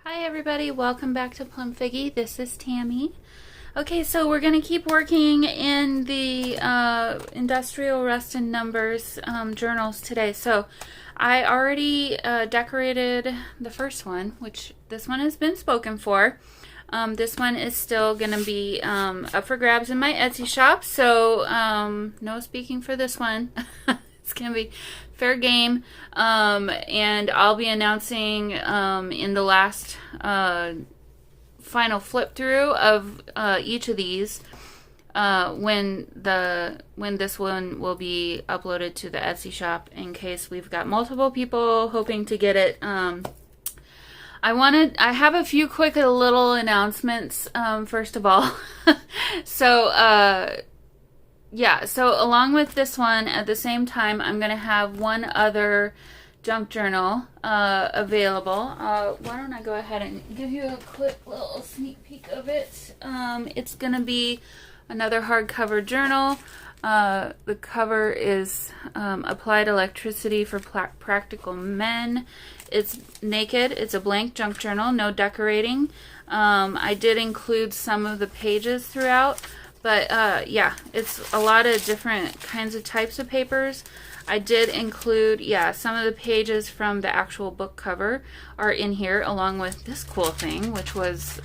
Hi everybody, welcome back to Plum Figgy. This is Tammy. Okay, so we're going to keep working in the Industrial Rust and Numbers journals today. So I already decorated the first one, which this one has been spoken for. This one is still going to be up for grabs in my Etsy shop, so no speaking for this one. It's going to be fair game, and I'll be announcing in the last final flip through of each of these when this one will be uploaded to the Etsy shop, in case we've got multiple people hoping to get it. I have a few quick little announcements, first of all. Yeah, so along with this one, at the same time, I'm going to have one other junk journal available. Why don't I go ahead and give you a quick little sneak peek of it. It's going to be another hardcover journal. The cover is Applied Electricity for Practical Men. It's naked. It's a blank junk journal, no decorating. I did include some of the pages throughout. But yeah, it's a lot of different kinds of types of papers. I did include, yeah, some of the pages from the actual book cover are in here, along with this cool thing, which was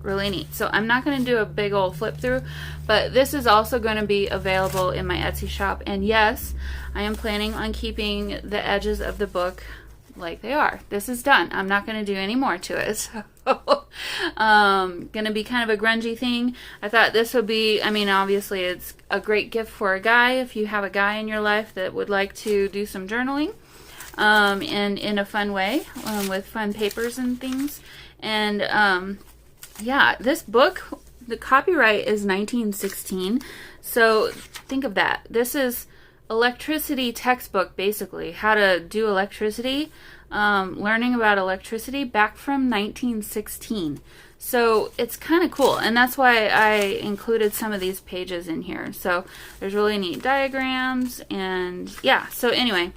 really neat. So I'm not going to do a big old flip through, but this is also going to be available in my Etsy shop. And yes, I am planning on keeping the edges of the book like they are. This is done. I'm not going to do any more to it. So going to be kind of a grungy thing. I thought this would be, I mean, obviously it's a great gift for a guy if you have a guy in your life that would like to do some journaling and in a fun way with fun papers and things. And yeah, this book, the copyright is 1916. So think of that. This is electricity textbook, basically, how to do electricity, learning about electricity back from 1916. So it's kind of cool, and that's why I included some of these pages in here. So there's really neat diagrams, and yeah, so anyway,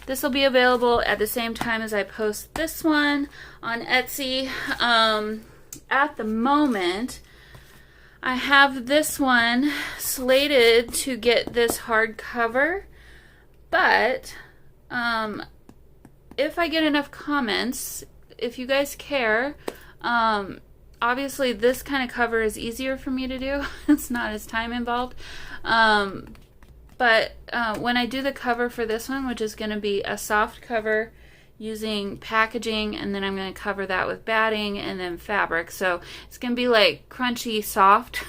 this will be available at the same time as I post this one on Etsy. At the moment, I have this one slated to get this hardcover, but if I get enough comments, if you guys care, obviously this kind of cover is easier for me to do. It's not as time involved. But when I do the cover for this one, which is going to be a soft cover using packaging, and then I'm going to cover that with batting and then fabric. So it's going to be like crunchy, soft,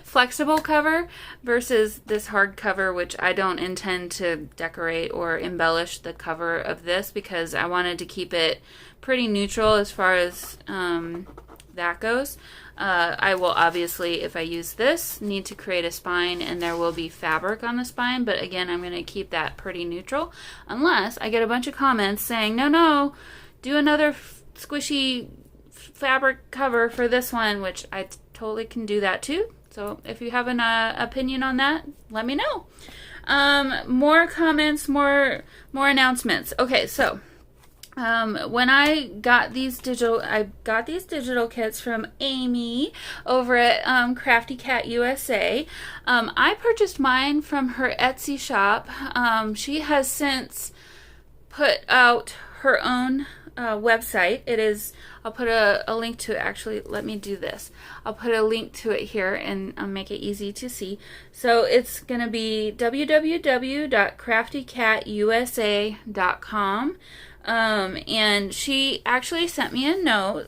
flexible cover versus this hard cover, which I don't intend to decorate or embellish the cover of this, because I wanted to keep it pretty neutral as far as that goes. I will obviously, if I use this, need to create a spine, and there will be fabric on the spine, but again, I'm going to keep that pretty neutral, unless I get a bunch of comments saying, no, do another squishy fabric cover for this one, which I totally can do that too. So if you have an opinion on that, let me know. More comments, more announcements. Okay, so when I got these digital kits from Amy over at Crafty Cat USA. I purchased mine from her Etsy shop. She has since put out her own website. It is, I'll put a link to it. Actually, let me do this. I'll put a link to it here and I'll make it easy to see. So it's going to be www.craftycatusa.com. And she actually sent me a note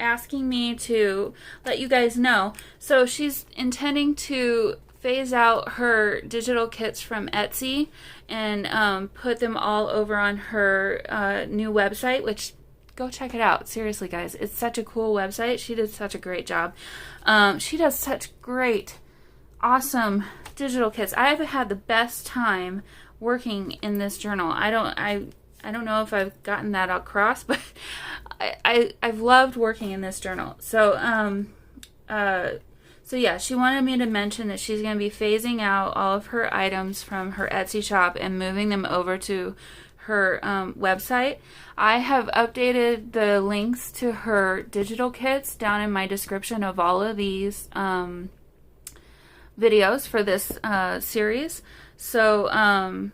asking me to let you guys know. So she's intending to phase out her digital kits from Etsy and put them all over on her new website, which, go check it out. Seriously, guys, it's such a cool website. She did such a great job. She does such great, awesome digital kits. I've had the best time working in this journal. I don't know if I've gotten that across, but I've loved working in this journal. So yeah, she wanted me to mention that she's going to be phasing out all of her items from her Etsy shop and moving them over to her website. I have updated the links to her digital kits down in my description of all of these videos for this series. So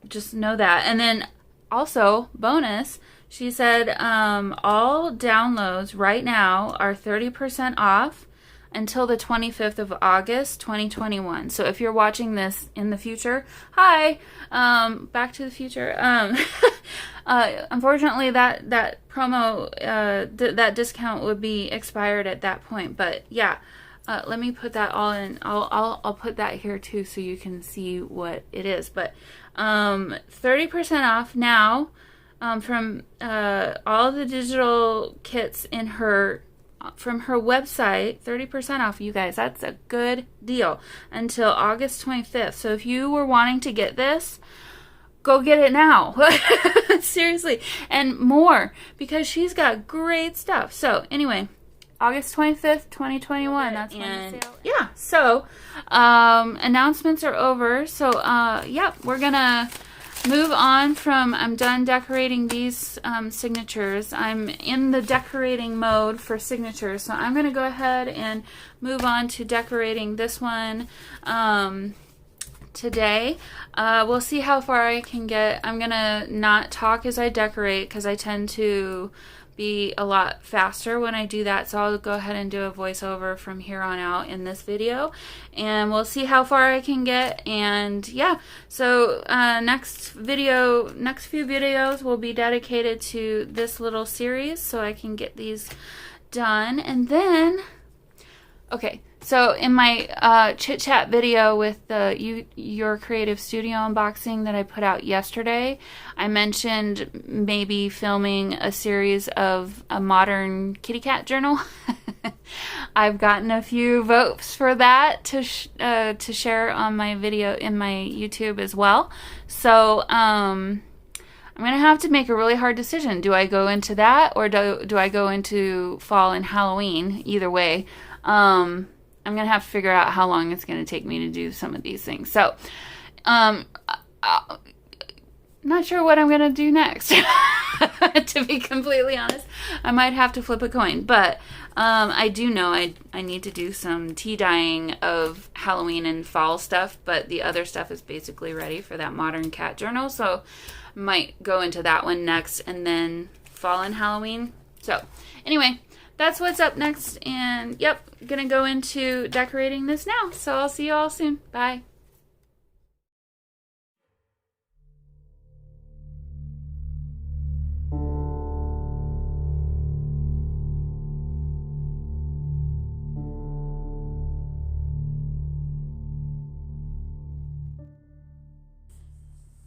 just know that. And then also, bonus, she said all downloads right now are 30% off until the 25th of August 2021. So if you're watching this in the future, hi, Back to the Future. Unfortunately, that promo, that discount would be expired at that point. But yeah, let me put that all in. I'll put that here too, so you can see what it is. But 30% off now from all the digital kits in her. From her website, 30% off, you guys. That's a good deal until August 25th. So if you were wanting to get this, go get it now. Seriously. And more, because she's got great stuff. So anyway, August 25th, 2021. That's when the sale. Yeah. So announcements are over. So yeah, we're gonna move on from, I'm done decorating these signatures. I'm in the decorating mode for signatures, so I'm going to go ahead and move on to decorating this one today. We'll see how far I can get. I'm going to not talk as I decorate because I tend to be a lot faster when I do that, so I'll go ahead and do a voiceover from here on out in this video, and we'll see how far I can get. And yeah, so next few videos will be dedicated to this little series, so I can get these done. And then okay, so in my chit chat video with the Your Creative Studio unboxing that I put out yesterday, I mentioned maybe filming a series of a modern kitty cat journal. I've gotten a few votes for that to share on my video in my YouTube as well. So I'm gonna have to make a really hard decision. Do I go into that, or do I go into fall and Halloween? Either way. I'm going to have to figure out how long it's going to take me to do some of these things. So, not sure what I'm going to do next. To be completely honest, I might have to flip a coin. But I do know I need to do some tea dyeing of Halloween and fall stuff. But the other stuff is basically ready for that modern cat journal. So, I might go into that one next, and then fall and Halloween. So, anyway, that's what's up next, and yep, gonna go into decorating this now. So I'll see you all soon. Bye.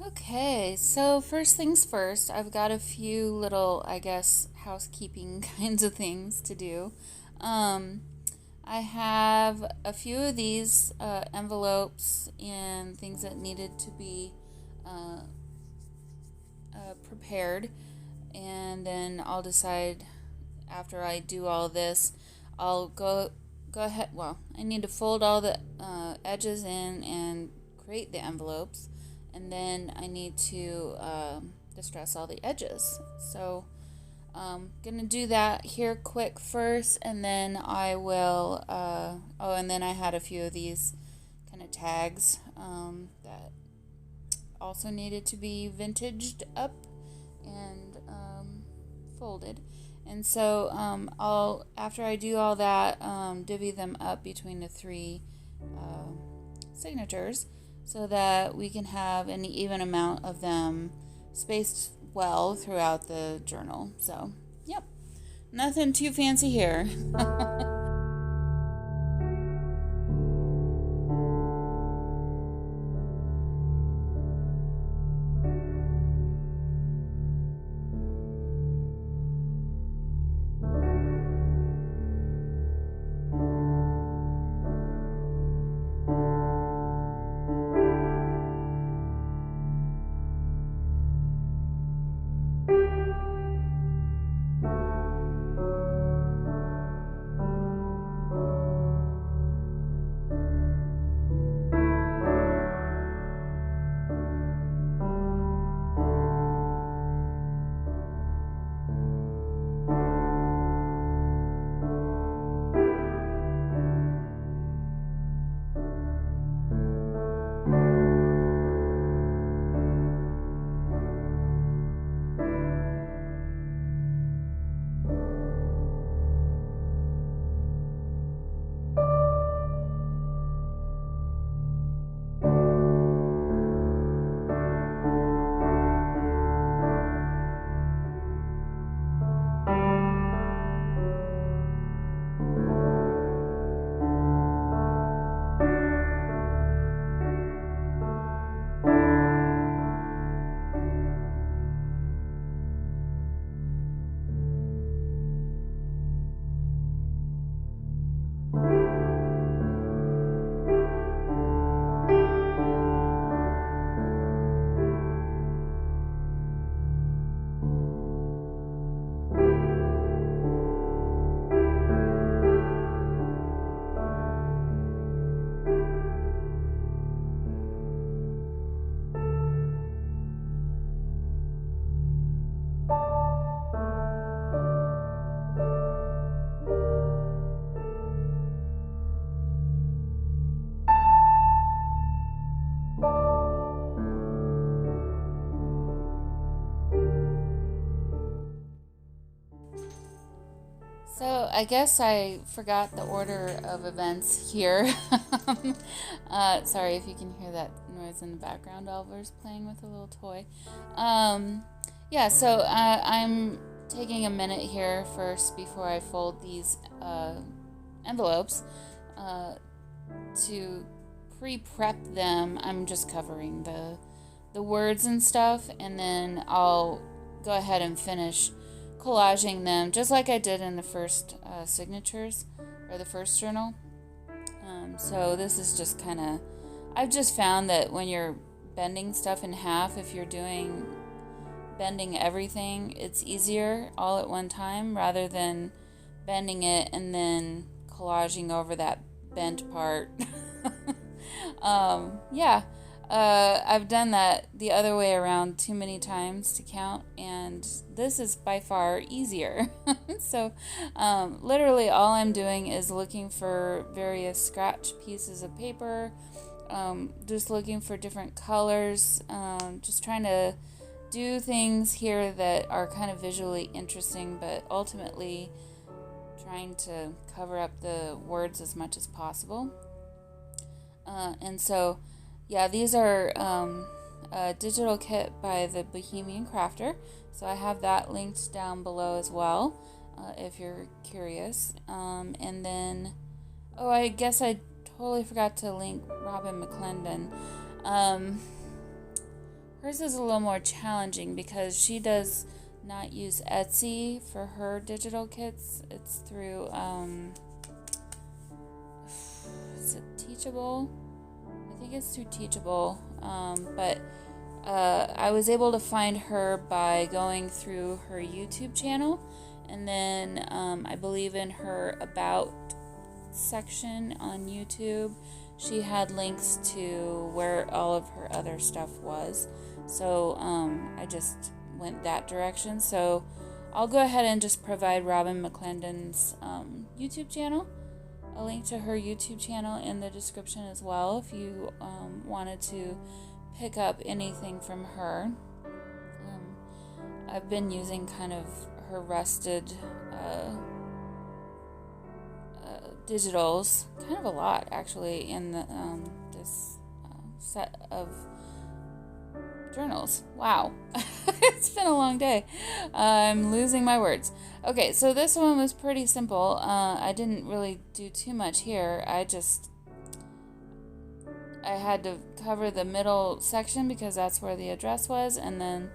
Okay, so first things first, I've got a few little, I guess, housekeeping kinds of things to do. I have a few of these envelopes and things that needed to be prepared, and then I'll decide after I do all this, I'll go ahead, well, I need to fold all the edges in and create the envelopes, and then I need to distress all the edges. So gonna do that here quick first, and then I will oh, and then I had a few of these kind of tags that also needed to be vintaged up and folded. And so I'll, after I do all that, divvy them up between the three signatures so that we can have an even amount of them spaced well throughout the journal. So, yep, nothing too fancy here. So I guess I forgot the order of events here. Sorry if you can hear that noise in the background. Oliver's playing with a little toy. Yeah, so I'm taking a minute here first before I fold these envelopes to pre-prep them. I'm just covering the words and stuff, and then I'll go ahead and finish collaging them just like I did in the first signatures or the first journal. So this is just kind of, I've just found that when you're bending stuff in half, if you're bending everything, it's easier all at one time rather than bending it and then collaging over that bent part. Yeah. I've done that the other way around too many times to count, and this is by far easier. So literally all I'm doing is looking for various scratch pieces of paper, just looking for different colors, just trying to do things here that are kind of visually interesting, but ultimately trying to cover up the words as much as possible. And so yeah, these are a digital kit by the Bohemian Crafter, so I have that linked down below as well, if you're curious. And then, oh, I guess I totally forgot to link Robyn McClendon. Hers is a little more challenging because she does not use Etsy for her digital kits. It's through, is it Teachable? I think it's through Teachable, but I was able to find her by going through her YouTube channel, and then I believe in her About section on YouTube, she had links to where all of her other stuff was, so I just went that direction. So I'll go ahead and just provide Robyn McClendon's YouTube channel, a link to her YouTube channel in the description as well if you wanted to pick up anything from her. I've been using kind of her rusted digitals kind of a lot actually in the, this set of journals. Wow. It's been a long day. I'm losing my words. Okay, so this one was pretty simple. I didn't really do too much here. I had to cover the middle section because that's where the address was, and then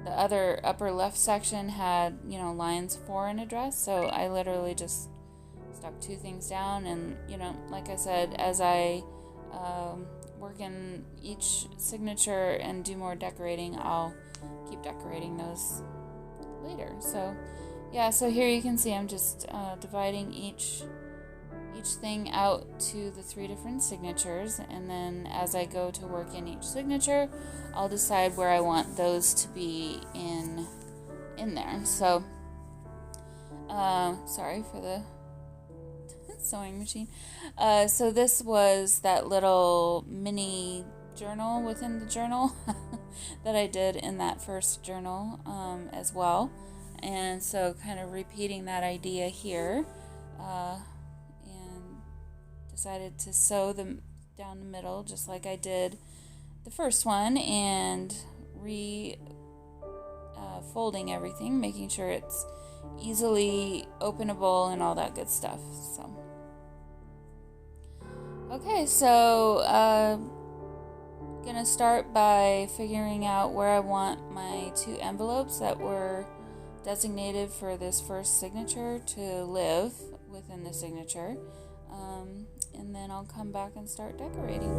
the other upper left section had, lines for an address, so I literally just stuck two things down, and, like I said, as I work in each signature and do more decorating, I'll keep decorating those later. So yeah, so here you can see I'm just dividing each thing out to the 3 different signatures, and then as I go to work in each signature, I'll decide where I want those to be in there. So sorry for the sewing machine. So this was that little mini journal within the journal that I did in that first journal as well, and so kind of repeating that idea here, and decided to sew them down the middle just like I did the first one, and folding everything, making sure it's easily openable and all that good stuff. So okay, so gonna start by figuring out where I want my 2 envelopes that were designated for this first signature to live within the signature, and then I'll come back and start decorating.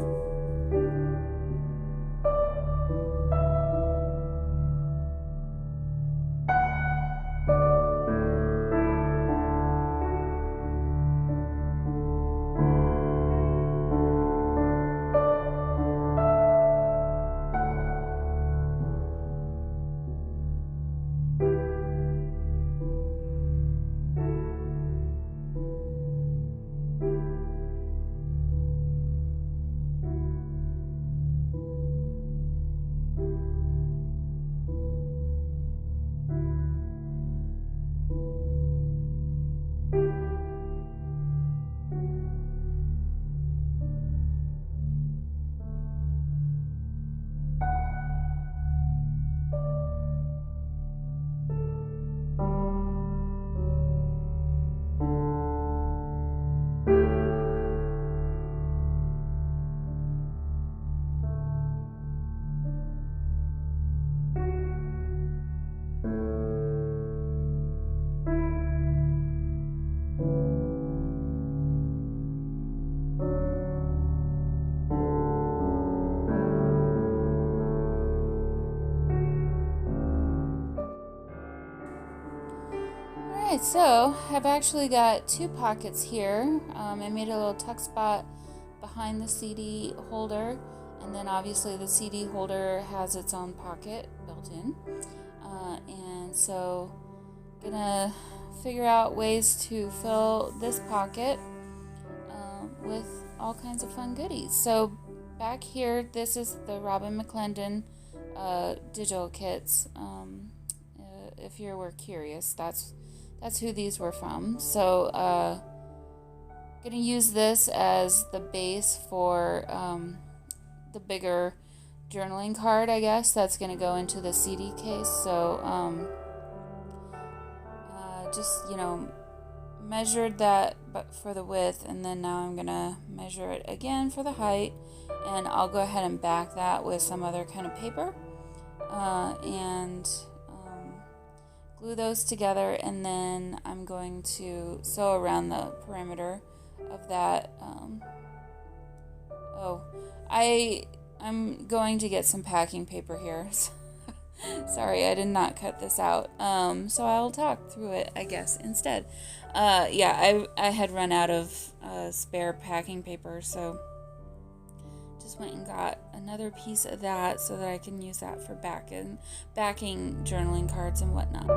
Alright, so I've actually got two pockets here. I made a little tuck spot behind the CD holder, and then obviously the CD holder has its own pocket built in. And so gonna figure out ways to fill this pocket with all kinds of fun goodies. So back here, this is the Robyn McClendon digital kits. If you were curious, that's who these were from. So gonna use this as the base for the bigger journaling card, I guess, that's gonna go into the CD case. So just, you know, measured that but for the width, and then now I'm gonna measure it again for the height, and I'll go ahead and back that with some other kind of paper and glue those together, and then I'm going to sew around the perimeter of that. I'm going to get some packing paper here. Sorry, I did not cut this out. So I'll talk through it, I guess, instead. Yeah, I had run out of spare packing paper, so just went and got another piece of that so that I can use that for backing journaling cards and whatnot.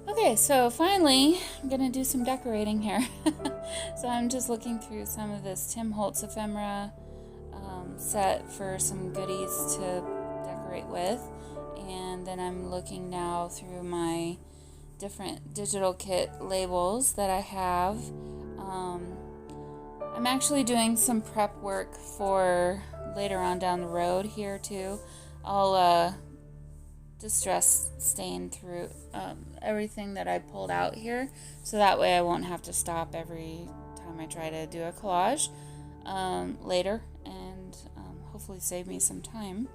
Okay, so finally, I'm gonna do some decorating here. So I'm just looking through some of this Tim Holtz ephemera set for some goodies to decorate with, and then I'm looking now through my different digital kit labels that I have. I'm actually doing some prep work for later on down the road here too. I'll distress stain through everything that I pulled out here, so that way I won't have to stop every time I try to do a collage later, and hopefully save me some time.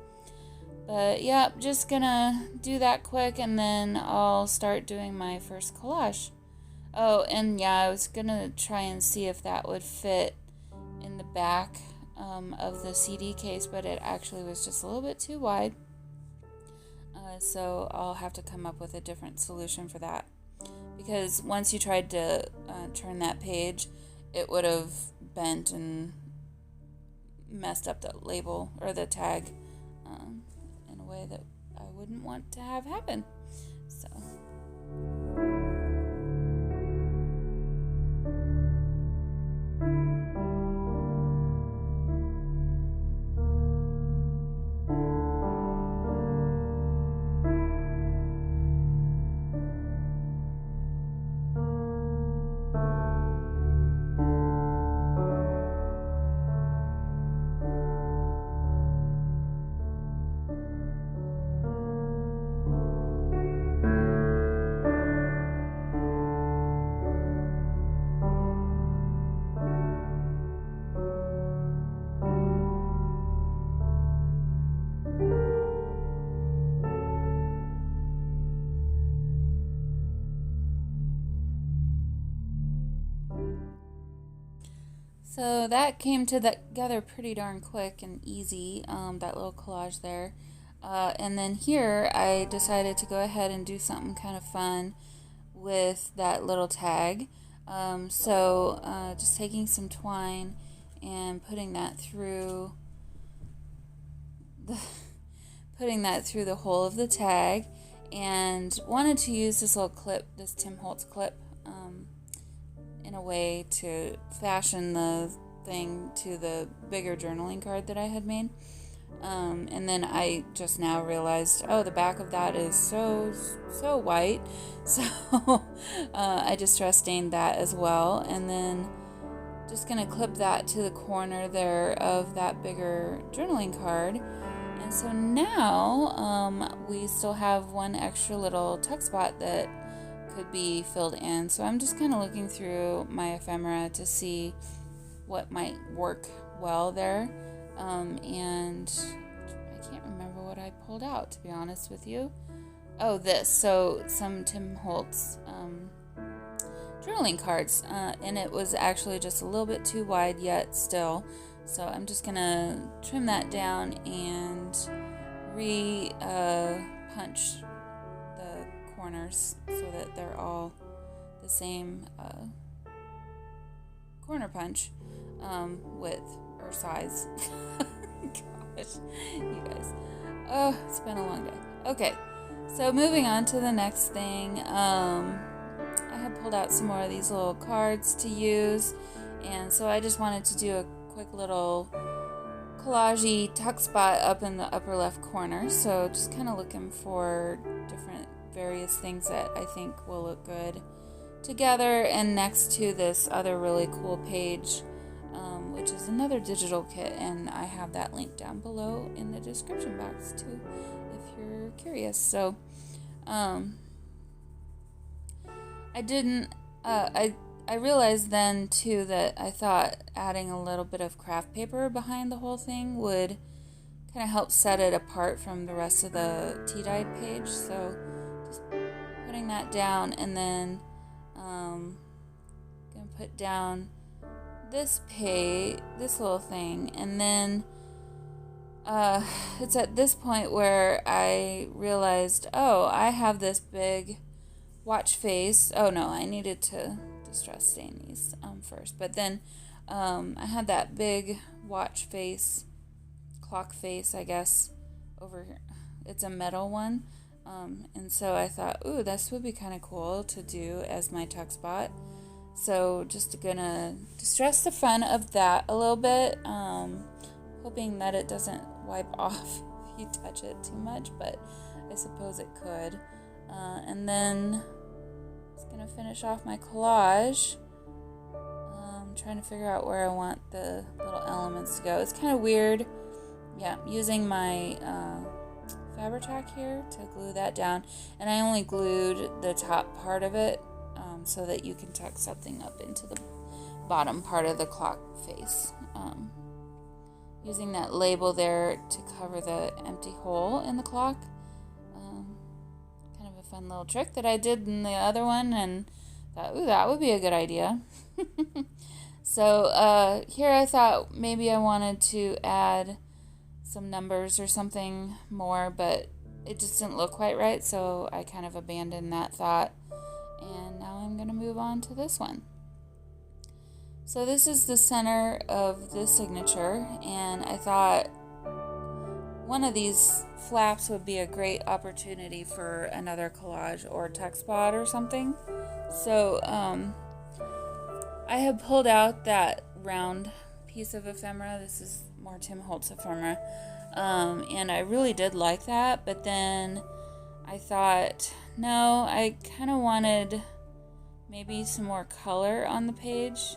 But yeah, just gonna do that quick, and then I'll start doing my first collage. Oh, and yeah, I was gonna try and see if that would fit in the back of the CD case, but it actually was just a little bit too wide. So I'll have to come up with a different solution for that, because once you tried to turn that page, it would have bent and messed up the label or the tag in a way that I wouldn't want to have happen. So So that came together pretty darn quick and easy, that little collage there. And then here I decided to go ahead and do something kind of fun with that little tag. Just taking some twine and putting that through the hole of the tag, and wanted to use this little clip, this Tim Holtz clip, in a way to fashion the thing to the bigger journaling card that I had made. And then I just now realized, oh, the back of that is so white, so I distress stained that as well, and then just gonna clip that to the corner there of that bigger journaling card. And so now we still have one extra little tuck spot that could be filled in. So I'm just kind of looking through my ephemera to see what might work well there. And I can't remember what I pulled out, to be honest with you. Oh, this. So some Tim Holtz journaling cards. And it was actually just a little bit too wide yet still. So I'm just going to trim that down and punch the corners so that they're all the same corner punch width or size. Gosh, you guys. Oh, it's been a long day. Okay, so moving on to the next thing. I had pulled out some more of these little cards to use, and so I just wanted to do a quick little collage-y tuck spot up in the upper left corner. So just kind of looking for different various things that I think will look good together and next to this other really cool page, which is another digital kit, and I have that link down below in the description box too if you're curious. So I realized then too that I thought adding a little bit of craft paper behind the whole thing would kind of help set it apart from the rest of the tea-dyed page. So just putting that down, and then gonna put down this little thing, and then it's at this point where I realized, oh, I have this big watch face. Oh no, I needed to distress stain these first, but then I had that big watch face, clock face, I guess, over here. It's a metal one, and so I thought, ooh, this would be kind of cool to do as my tuck spot. So just gonna distress the front of that a little bit, hoping that it doesn't wipe off if you touch it too much, but I suppose it could. And then just gonna finish off my collage. Trying to figure out where I want the little elements to go. It's kind of weird, yeah, using my Fabri-Tac here to glue that down, and I only glued the top part of it so that you can tuck something up into the bottom part of the clock face, using that label there to cover the empty hole in the clock. Kind of a fun little trick that I did in the other one, and thought, ooh, that would be a good idea. So here I thought maybe I wanted to add some numbers or something more, but it just didn't look quite right, so I kind of abandoned that thought, and now I'm going to move on to this one. So this is the center of the signature, and I thought one of these flaps would be a great opportunity for another collage or tuck spot or something. So I have pulled out that round piece of ephemera. This is more Tim Holtz ephemera, and I really did like that, but then I thought, no, I kind of wanted maybe some more color on the page.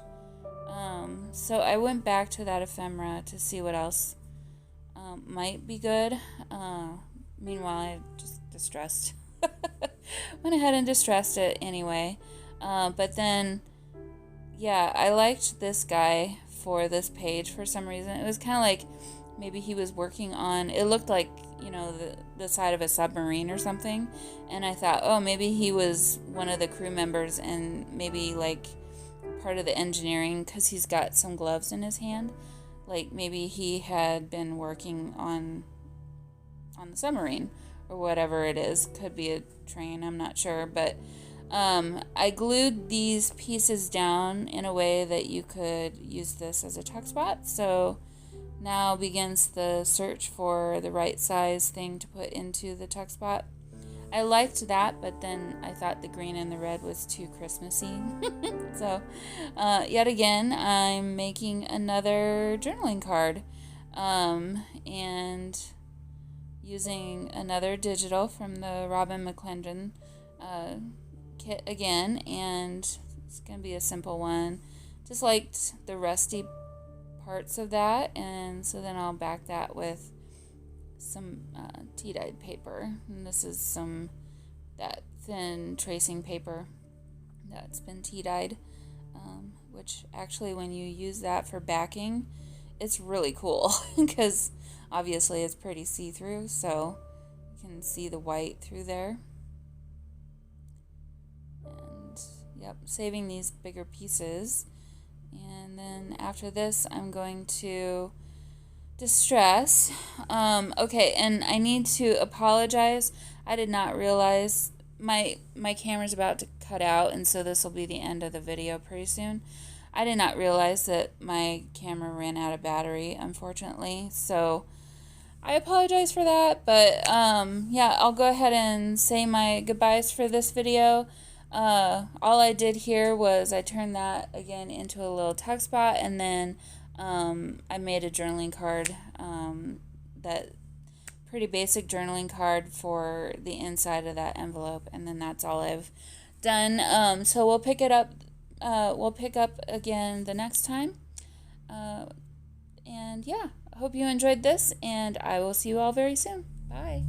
So I went back to that ephemera to see what else might be good. Meanwhile, I just distressed. Went ahead and distressed it anyway. But then, yeah, I liked this guy for this page for some reason. It was kind of like maybe he was working on, it looked like, you know, the side of a submarine or something. And I thought, oh, maybe he was one of the crew members and maybe like part of the engineering, because he's got some gloves in his hand. Like maybe he had been working on the submarine or whatever it is. Could be a train, I'm not sure. But I glued these pieces down in a way that you could use this as a tuck spot. So now begins the search for the right size thing to put into the tuck spot. I liked that, but then I thought the green and the red was too Christmassy. So, yet again, I'm making another journaling card. And using another digital from the Robyn McClendon kit again. And it's going to be a simple one. Just liked the rusty parts of that. And so then I'll back that with some tea-dyed paper, and this is that thin tracing paper that's been tea-dyed, which actually when you use that for backing, it's really cool because obviously it's pretty see-through, so you can see the white through there. And yep, saving these bigger pieces, and then after this I'm going to distress. Okay, and I need to apologize. I did not realize my camera's about to cut out, and so this will be the end of the video pretty soon. I did not realize that my camera ran out of battery, unfortunately, so I apologize for that. But yeah, I'll go ahead and say my goodbyes for this video. All I did here was I turned that again into a little tuck spot, and then I made a journaling card, that pretty basic journaling card for the inside of that envelope, and then that's all I've done. So we'll pick up again the next time. And yeah, I hope you enjoyed this, and I will see you all very soon. Bye.